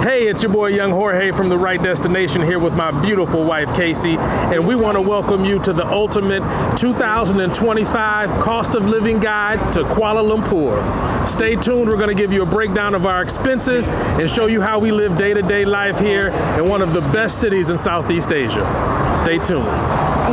Hey, it's your boy Young Jorge from The Right Destination here with my beautiful wife Casey, and we want to welcome you to the ultimate 2025 cost of living guide to Kuala Lumpur. Stay tuned, we're going to give you a breakdown of our expenses and show you how we live day-to-day life here in one of the best cities in Southeast Asia. Stay tuned.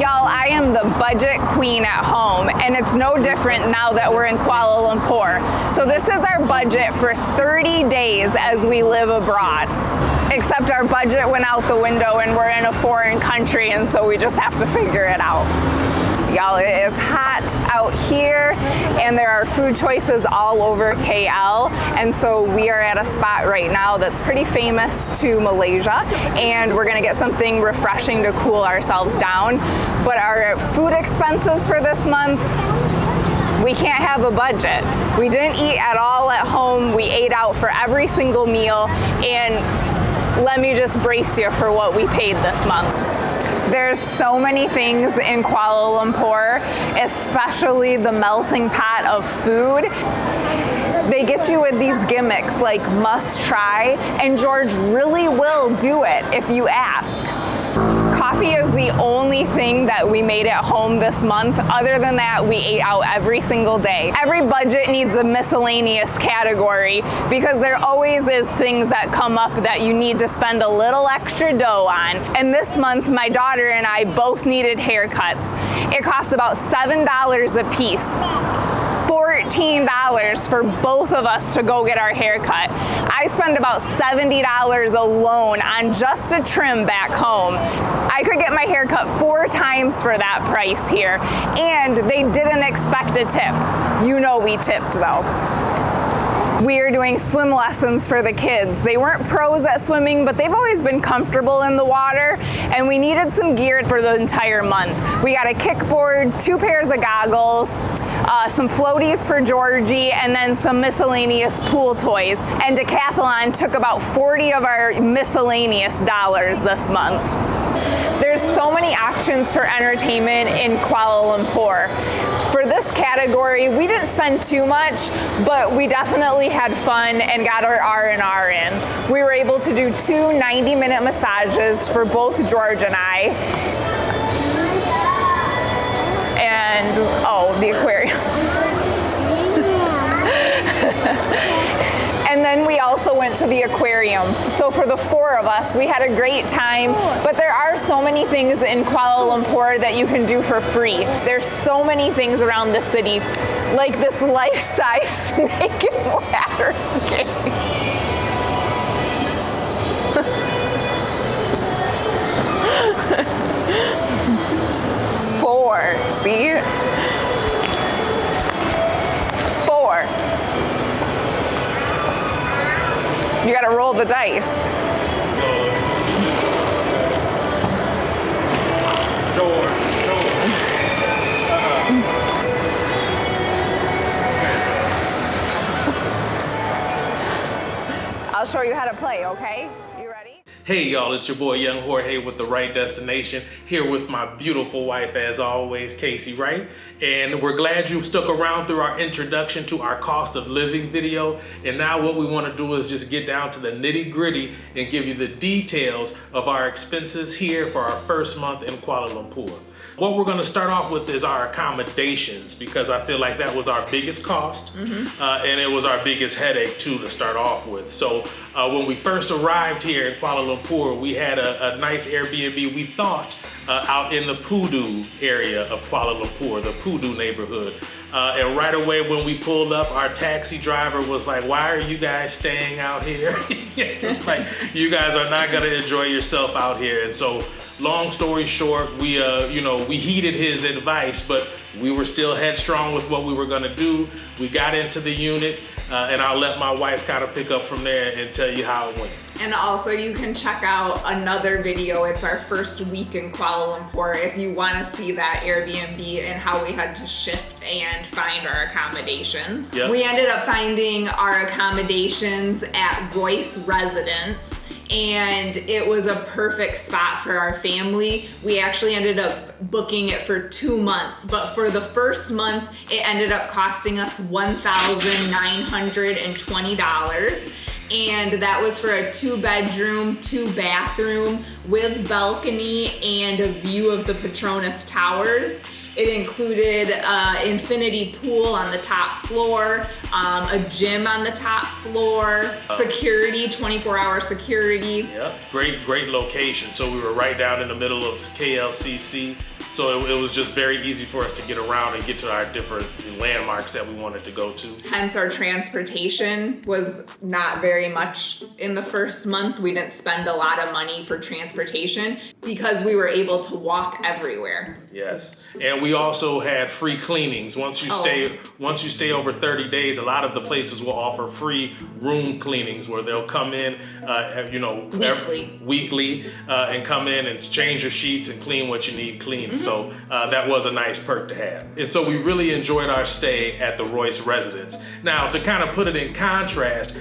Y'all, I am the budget queen at home, and it's no different now that we're in Kuala Lumpur. So this is our budget for 30 days as we live abroad. Except our budget went out the window and we're in a foreign country, and so we just have to figure it out. Y'all, it is hot out here and there are food choices all over KL, and so we are at a spot right now that's pretty famous to Malaysia, and we're gonna get something refreshing to cool ourselves down. But our food expenses for this month, we can't have a budget. We didn't eat at all at home. We ate out for every single meal, and let me just brace you for what we paid this month. There's so many things in Kuala Lumpur, especially the melting pot of food. They get you with these gimmicks like must try, and George really will do it if you ask. Coffee is the only thing that we made at home this month. Other than that, we ate out every single day. Every budget needs a miscellaneous category because there always is things that come up that you need to spend a little extra dough on. And this month, my daughter and I both needed haircuts. It cost about $7 a piece. $14 for both of us to go get our haircut. I spent about $70 alone on just a trim back home. I could get my haircut 4 times for that price here, and they didn't expect a tip. You know we tipped though. We are doing swim lessons for the kids. They weren't pros at swimming, but they've always been comfortable in the water, and we needed some gear for the entire month. We got a kickboard, 2 pairs of goggles, some floaties for Georgie, and then some miscellaneous pool toys. And Decathlon took about 40 of our miscellaneous dollars this month. There's so many options for entertainment in Kuala Lumpur. For this category, we didn't spend too much, but we definitely had fun and got our R&R in. We were able to do 2 90-minute massages for both George and I. And, oh, the aquarium. And then we also went to the aquarium. So for the 4 of us, we had a great time, but there are so many things in Kuala Lumpur that you can do for free. There's so many things around the city, like this life-size snake and ladder game. Four, see? 4. You gotta roll the dice. I'll show you how to play, okay? You ready? Hey y'all, it's your boy Young Jorge with The Right Destination, here with my beautiful wife as always, Casey, right? And we're glad you've stuck around through our introduction to our cost of living video. And now what we want to do is just get down to the nitty gritty and give you the details of our expenses here for our first month in Kuala Lumpur. What we're going to start off with is our accommodations, because I feel like that was our biggest cost, and it was our biggest headache too to start off with. So when we first arrived here in Kuala Lumpur, we had a nice Airbnb, we thought, out in the Pudu area of Kuala Lumpur, the Pudu neighborhood. And right away when we pulled up, our taxi driver was like, "Why are you guys staying out here?" It's like, you guys are not gonna enjoy yourself out here. And so, long story short, we heeded his advice, but we were still headstrong with what we were gonna do. We got into the unit, and I'll let my wife kind of pick up from there and tell you how it went. And also you can check out another video. It's our first week in Kuala Lumpur if you want to see that Airbnb and how we had to shift and find our accommodations. Yep. We ended up finding our accommodations at Royce Residence, and it was a perfect spot for our family. We actually ended up booking it for 2 months, but for the first month, it ended up costing us $1,920. and that was for a 2-bedroom, 2-bathroom with balcony and a view of the Petronas Towers. It included an infinity pool on the top floor, a gym on the top floor, security, 24-hour security. Yep, great location. So we were right down in the middle of KLCC. So it was just very easy for us to get around and get to our different landmarks that we wanted to go to. Hence our transportation was not very much in the first month. We didn't spend a lot of money for transportation because we were able to walk everywhere. Yes, and we also had free cleanings. Once you stay over 30 days, a lot of the places will offer free room cleanings where they'll come in, weekly, and come in and change your sheets and clean what you need cleaned. Mm-hmm. So that was a nice perk to have. And so we really enjoyed our stay at the Royce residence. Now, to kind of put it in contrast,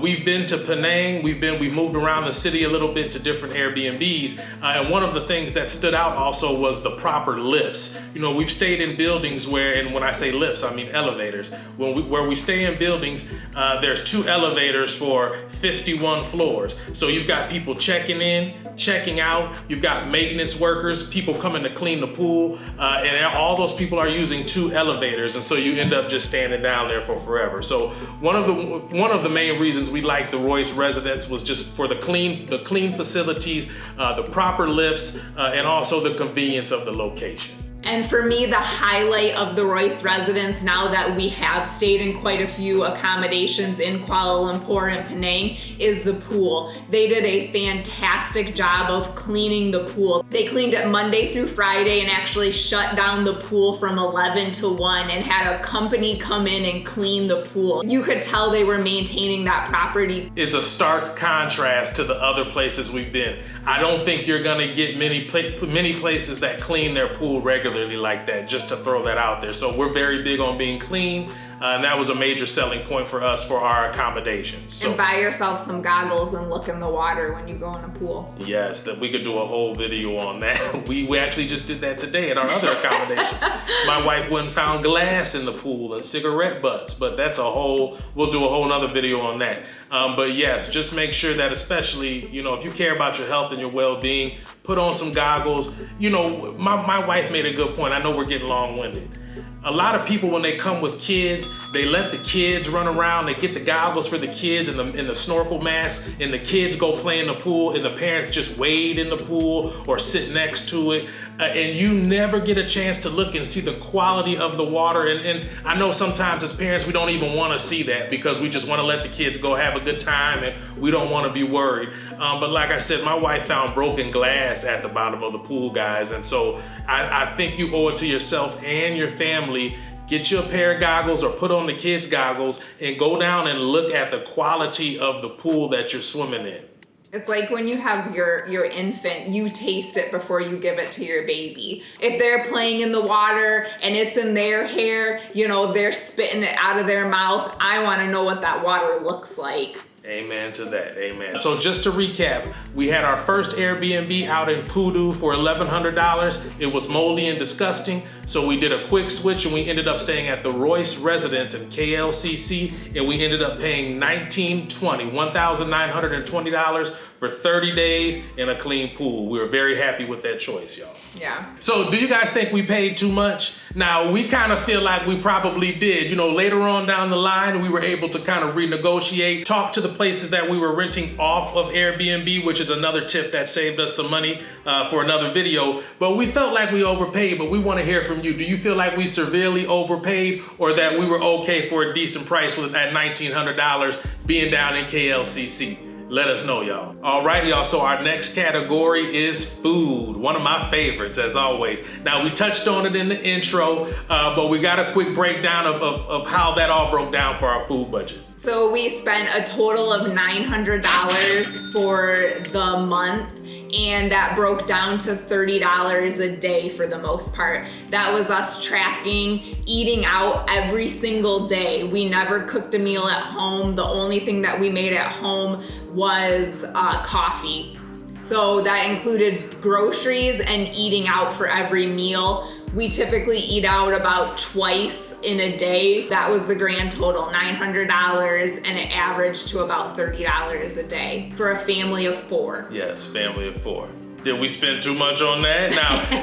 we've been to Penang. We've moved around the city a little bit to different Airbnbs, and one of the things that stood out also was the proper lifts. We've stayed in buildings where, and when I say lifts, I mean elevators. Where we stay in buildings, there's 2 elevators for 51 floors. So you've got people checking in, checking out, you've got maintenance workers, people coming to clean the pool, and all those people are using 2 elevators, and so you end up just standing down there for forever. So one of the main reasons we liked the Royce residence was just for the clean facilities, the proper lifts, and also the convenience of the location. And for me, the highlight of the Royce residence, now that we have stayed in quite a few accommodations in Kuala Lumpur and Penang, is the pool. They did a fantastic job of cleaning the pool. They cleaned it Monday through Friday and actually shut down the pool from 11 to 1 and had a company come in and clean the pool. You could tell they were maintaining that property. It's a stark contrast to the other places we've been. I don't think you're gonna get many places that clean their pool regularly like that, just to throw that out there. So we're very big on being clean, and that was a major selling point for us for our accommodations. So, and buy yourself some goggles and look in the water when you go in a pool. Yes, that we could do a whole video on that. We actually just did that today at our other accommodations. My wife went and found glass in the pool and cigarette butts, but we'll do a whole nother video on that. But yes, just make sure that, especially, if you care about your health and your well-being, put on some goggles. My wife made a good point. I know we're getting long-winded. A lot of people, when they come with kids, they let the kids run around. They get the goggles for the kids and the snorkel mask, and the kids go play in the pool, and the parents just wade in the pool or sit next to it. And you never get a chance to look and see the quality of the water. And I know sometimes as parents, we don't even want to see that because we just want to let the kids go have a good time and we don't want to be worried. But like I said, my wife found broken glass at the bottom of the pool, guys. And so I think you owe it to yourself and your family. Get you a pair of goggles or put on the kids' goggles and go down and look at the quality of the pool that you're swimming in. It's like when you have your infant, you taste it before you give it to your baby. If they're playing in the water and it's in their hair, they're spitting it out of their mouth, I want to know what that water looks like. Amen to that, amen. So just to recap, we had our first Airbnb out in Pudu for $1,100. It was moldy and disgusting, so we did a quick switch and we ended up staying at the Royce residence in KLCC, and we ended up paying $1,920 for 30 days in a clean pool. We were very happy with that choice, y'all. Yeah. So do you guys think we paid too much? Now, we kind of feel like we probably did. Later on down the line, we were able to kind of renegotiate, talk to the places that we were renting off of Airbnb, which is another tip that saved us some money for another video. But we felt like we overpaid, but we want to hear from you. Do you feel like we severely overpaid, or that we were okay for a decent price at $1,900 being down in KLCC? Let us know, y'all. All right, y'all, so our next category is food. One of my favorites, as always. Now, we touched on it in the intro, but we got a quick breakdown of how that all broke down for our food budget. So we spent a total of $900 for the month, and that broke down to $30 a day for the most part. That was us tracking, eating out every single day. We never cooked a meal at home. The only thing that we made at home was coffee. So that included groceries and eating out for every meal. We typically eat out about twice in a day. That was the grand total, $900, and it averaged to about $30 a day for a family of 4. Yes, family of 4. Did we spend too much on that?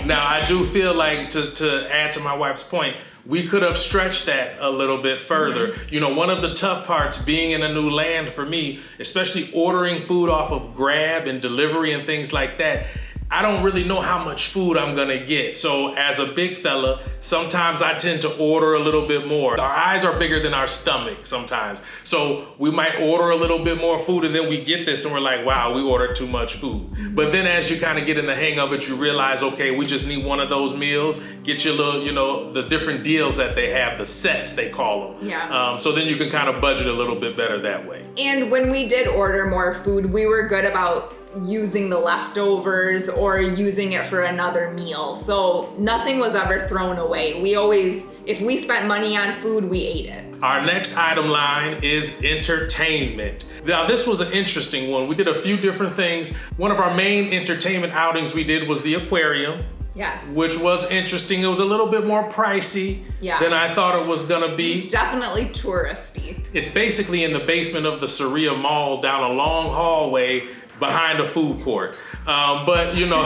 Now I do feel like, to add to my wife's point, we could have stretched that a little bit further. You know, one of the tough parts being in a new land for me, especially ordering food off of Grab and delivery and things like that, I don't really know how much food I'm gonna get. So as a big fella, sometimes I tend to order a little bit more. Our eyes are bigger than our stomach sometimes. So we might order a little bit more food and then we get this and we're like, wow, we ordered too much food. But then as you kind of get in the hang of it, you realize, okay, we just need one of those meals. Get your little, you know, the different deals that they have, the sets they call them. Yeah. So then you can kind of budget a little bit better that way. And when we did order more food, we were good about using the leftovers or using it for another meal. So nothing was ever thrown away. We always, if we spent money on food, we ate it. Our next item line is entertainment. Now this was an interesting one. We did a few different things. One of our main entertainment outings we did was the aquarium. Yes. Which was interesting. It was a little bit more pricey than I thought it was gonna be. It's definitely touristy. It's basically in the basement of the Saria Mall down a long hallway behind a food court. But you know,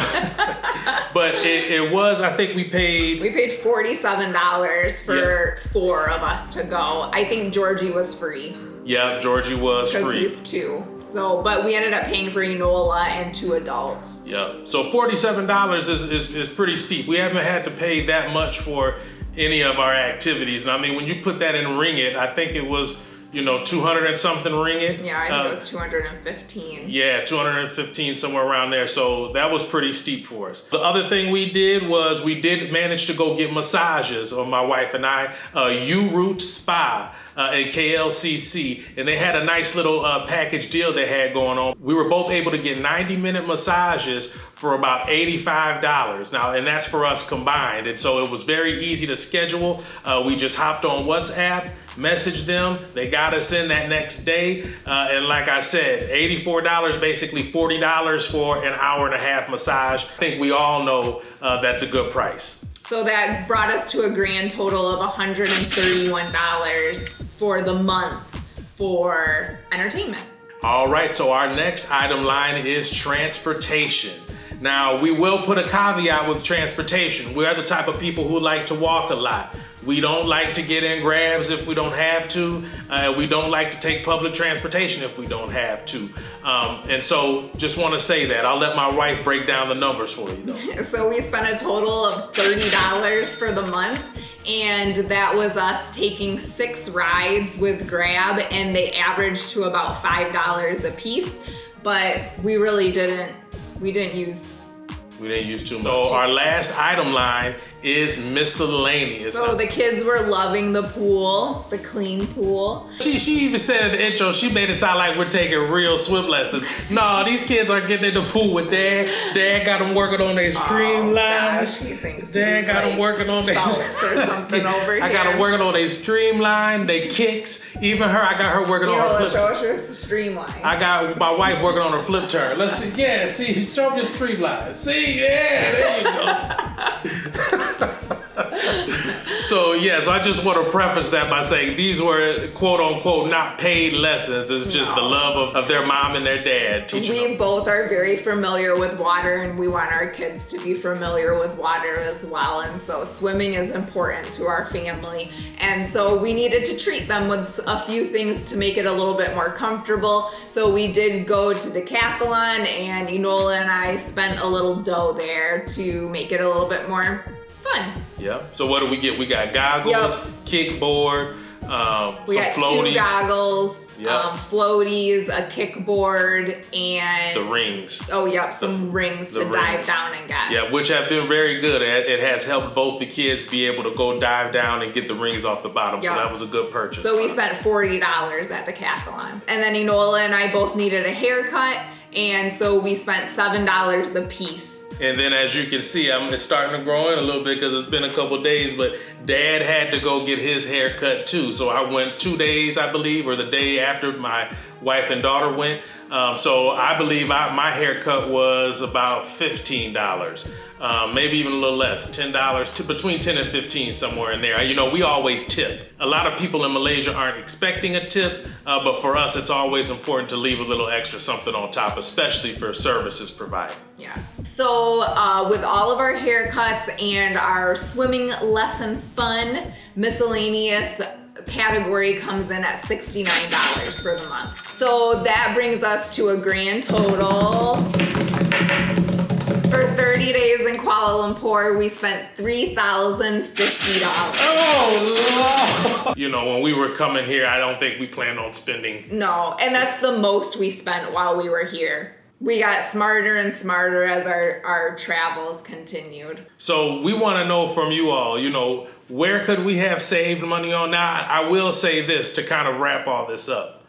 but it was, I think we paid $47 for 4 of us to go. I think Georgie was free. Yeah, Georgie was free. Because he's 2. So, but we ended up paying for Enola and 2 adults. Yeah, so $47 is pretty steep. We haven't had to pay that much for any of our activities. And I mean, when you put that in ringgit, I think it was, you know, 200 and something ringgit. Yeah, I think it was 215. Yeah, 215, somewhere around there. So that was pretty steep for us. The other thing we did was we did manage to go get massages, or my wife and I, U-Root Spa at KLCC, and they had a nice little package deal they had going on. We were both able to get 90-minute massages for about $85 now, and that's for us combined. And so it was very easy to schedule. We just hopped on WhatsApp, messaged them, they got us in that next day. And like I said, $84, basically $40 for an hour-and-a-half massage. I think we all know that's a good price. So that brought us to a grand total of $131 for the month for entertainment. All right, so our next item line is transportation. Now, we will put a caveat with transportation. We are the type of people who like to walk a lot. We don't like to get in Grabs if we don't have to. We don't like to take public transportation if we don't have to. And so just want to say that. I'll let my wife break down the numbers for you though. So we spent a total of $30 for the month. And that was us taking 6 rides with Grab, and they averaged to about $5 a piece. But we really didn't use too much. So our last item line is miscellaneous. So the kids were loving the pool, the clean pool. She even said in the intro, she made it sound like we're taking real swim lessons. No, these kids are getting in the pool with Dad. Dad got them working on their streamline. Gosh, he thinks Dad got them working on their or something over here. I got them working on their streamline, their kicks. Even her, I got her working on her flip. Show us your streamline. I got my wife working on her flip turn. Let's see. Yeah, see, show me your streamline. See, yeah, there you go. So yes, I just want to preface that by saying these were quote unquote not paid lessons. It's just the love of their mom and their dad teaching them. We both are very familiar with water, and we want our kids to be familiar with water as well. And so swimming is important to our family. And so we needed to treat them with a few things to make it a little bit more comfortable. So we did go to Decathlon, and Enola and I spent a little dough there to make it a little bit more fun. Yeah. So what do we get? We got goggles, kickboard, we got floaties. 2 goggles, floaties, a kickboard, and the rings. Oh, yep, some rings to dive down and get. Yeah, which have been very good. It has helped both the kids be able to go dive down and get the rings off the bottom. So that was a good purchase. So we spent $40 at Decathlon. And then Enola and I both needed a haircut, and so we spent $7 a piece And then as you can see, it's starting to grow in a little bit because it's been a couple days, but Dad had to go get his hair cut too. So I went 2 days, I believe, or the day after my wife and daughter went. So I believe my haircut was about $15. Maybe even a little less, $10, between 10 and 15, somewhere in there. You know, we always tip. A lot of people in Malaysia aren't expecting a tip, but for us, it's always important to leave a little extra something on top, especially for services provided. Yeah. So with all of our haircuts and our swimming lesson fun, miscellaneous category comes in at $69 for the month. So that brings us to a grand total. For 30 days in Kuala Lumpur, we spent $3,050. Oh, Lord. You know, when we were coming here, I don't think we planned on spending. No, and that's the most we spent while we were here. We got smarter and smarter as our travels continued. So we want to know from you all, you know, where could we have saved money on? Now, I will say this to kind of wrap all this up.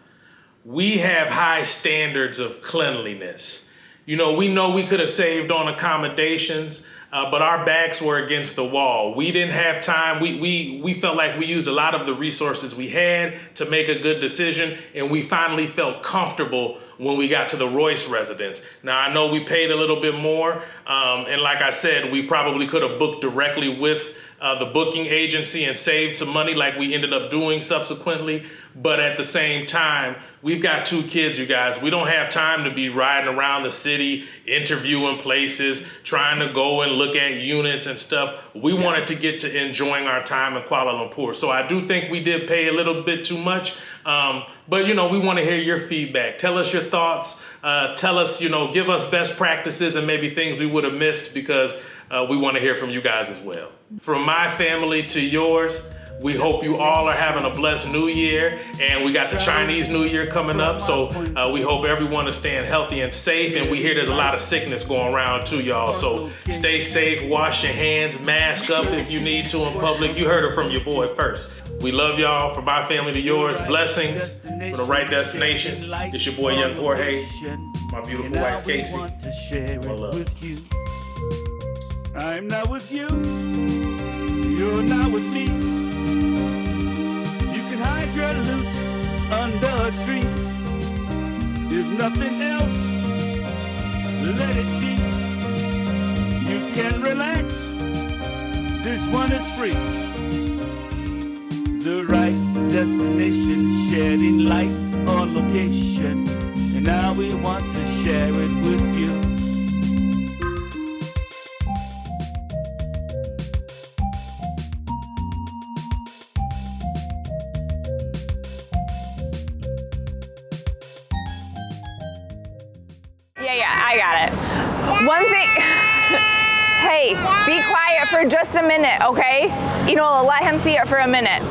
We have high standards of cleanliness. You know we could have saved on accommodations, but our backs were against the wall. We didn't have time. We felt like we used a lot of the resources we had to make a good decision, and we finally felt comfortable when we got to the Royce residence. Now, I know we paid a little bit more, and like I said, we probably could have booked directly with the booking agency and saved some money like we ended up doing subsequently. But at the same time, we've got 2 kids, you guys. We don't have time to be riding around the city, interviewing places, trying to go and look at units and stuff. We wanted to get to enjoying our time in Kuala Lumpur. So I do think we did pay a little bit too much. But, you know, we want to hear your feedback. Tell us your thoughts. Tell us, you know, give us best practices and maybe things we would have missed, because we want to hear from you guys as well. From my family to yours, we hope you all are having a blessed New Year, and we got the Chinese New Year coming up, so we hope everyone is staying healthy and safe, and we hear there's a lot of sickness going around too, y'all, so stay safe, wash your hands, mask up if you need to in public. You heard it from your boy first. We love y'all. From my family to yours, blessings for the right destination. It's your boy Young Jorge, my beautiful wife Casey. My love. I'm not with you, you're not with me. You can hide your loot under a tree. If nothing else, let it be. You can relax, this one is free. The right destination, shedding light on location. And now we want to share it with you. Yeah, I got it. One thing, hey, be quiet for just a minute, okay? You know, let him see it for a minute.